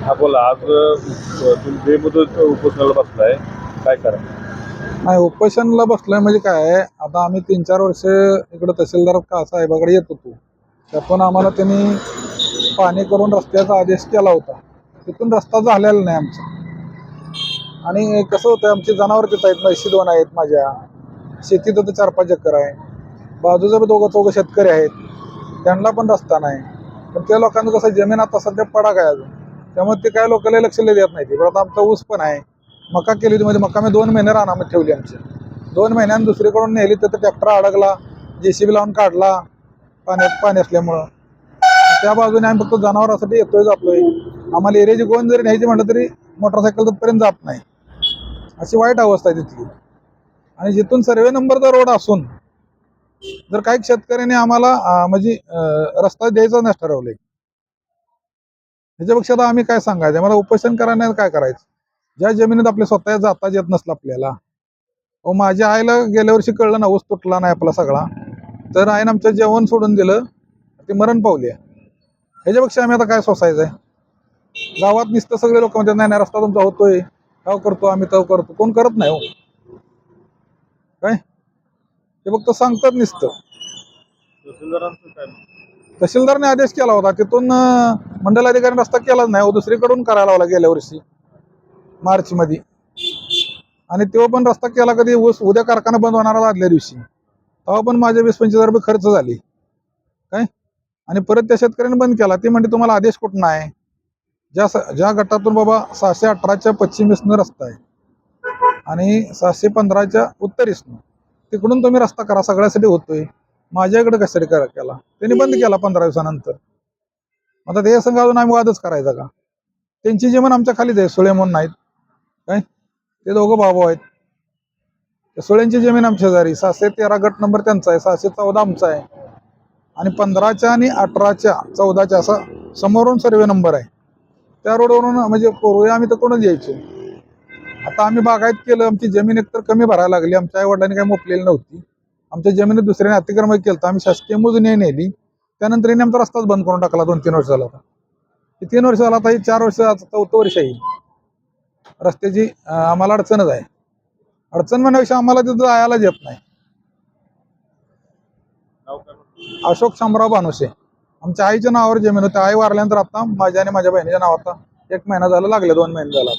हा बोला. आज तुम्ही बेमुदत उपोषणाला बसलाय, काय करा? नाही, उपोषणला बसलोय म्हणजे काय आहे, आता आम्ही 3-4 वर्ष इकडे तहसीलदार साहेबाकडे येत होतो. त्यातून आम्हाला त्यांनी पाणी करून रस्त्याचा आदेश केला होता. तिथून रस्ता झालेला नाही आमचा. आणि कसं होतं, आमची जनावर तिथं आहेत, म्हशी 2 आहेत माझ्या, शेतीत तर 4-5 एकर आहे. बाजूचे 2-4 शेतकरी आहेत, त्यांना पण रस्ता नाही. पण त्या लोकांचं कसं, जमीन आता सध्या पडाक आहे अजून, त्यामुळे ते काय लोकांना लक्ष देत नाही. ते आता आमचा ऊस पण आहे, मका केली होती, म्हणजे मका मी 2 महिने रानामध्ये ठेवली आमची. 2 महिन्यांनी दुसरीकडून नेली तर ट्रॅक्टर अडकला, JCB लावून काढला, पाणी असल्यामुळं. त्या बाजूने आम्ही फक्त जनावरांसाठी येतोय जातोय. आम्हाला एरियाची गोंद जरी न्यायची म्हटलं तरी मोटरसायकल तिथपर्यंत जात नाही, अशी वाईट अवस्था आहे तिथली. आणि जिथून सर्वे नंबरचा रोड असून जर काही शेतकऱ्यांनी आम्हाला रस्ता द्यायचा नाही ठरवलंय, ह्याच्यापेक्षा आता आम्ही काय सांगायचं, मला उपोषण करायला काय करायचं? ज्या जमिनीत आपल्या स्वतः जाता येत नसलं आपल्याला. माझ्या आईला गेल्या वर्षी कळलं ना, ऊस तुटला नाही आपला सगळा, तर आईनं आमचं जेवण सोडून दिलं, ते मरण पावले. ह्याच्यापेक्षा आम्ही आता काय सोसायचंय? गावात नुसतं सगळे लोक म्हणतात, नाही रस्ता तुमचा होतोय, हा करतो आम्ही, तो करतो. कोण करत नाही हो काय, ते फक्त सांगतात नुसतं. तहसीलदारांचं काय? तहसीलदारने आदेश केला होता, तिथून मंडल अधिकाऱ्यांनी रस्ता केलाच नाही, दुसरीकडून करायला लावला गेल्या वर्षी मार्च मध्ये. आणि तेव्हा पण रस्ता केला कधी, उद्या कारखाना बंद होणार आदल्या दिवशी, तेव्हा पण माझे 20-25 रुपये खर्च झाले काय. आणि परत त्या शेतकऱ्यांनी बंद केला. ते म्हणते तुम्हाला आदेश कुठून आहे? ज्या गटातून बाबा 618च्या पश्चिमेसनं रस्ता आहे आणि 615च्या उत्तरेसनं, तिकडून तुम्ही रस्ता करा, सगळ्यासाठी होतोय, माझ्याकडे कशासाठी केला? त्यांनी बंद केला 15 दिवसानंतर. आता ते संघ अजून आम्ही वादच करायचा का? त्यांची जमीन आमच्या खालीच आहे, सुळे म्हणून नाहीत काय, ते दोघं भाऊ आहेत. सुळ्यांची जमीन आमच्या शेजारी, 613 गट नंबर त्यांचा आहे, 614 आमचा आहे. आणि 15च्या आणि 18च्या 14च्या असा समोरून सर्वे नंबर आहे. त्या रोडवरून म्हणजे पूर्वी आम्ही तर कोणच यायचो. आता आम्ही बागायत केलं, आमची जमीन एकतर कमी भरायला लागली, आमच्या आई वडिलांनी काही मोपलेली नव्हती. आमच्या जमिनीत दुसऱ्याने अतिक्रमण केलं, तर आम्ही शासकीय मोजणी नेली. त्यानंतर यांनी आमचा रस्ताच बंद करून टाकला 2-3 वर्ष झाला. 3 वर्ष झाला, आता ही 4 वर्ष, 4थं वर्ष आहे. रस्त्याची आम्हाला अडचणच आहे. अडचण म्हणण्यापेक्षा आम्हाला तिथं जायलाच येत नाही. नाव काय? अशोक शामराव भानुसे. आमच्या आईच्या नावावर जमीन होती, आई वारल्यानंतर आता माझ्या आणि माझ्या बहिणीच्या नावात 1 महिना झाला, लागले 2 महिने झाला.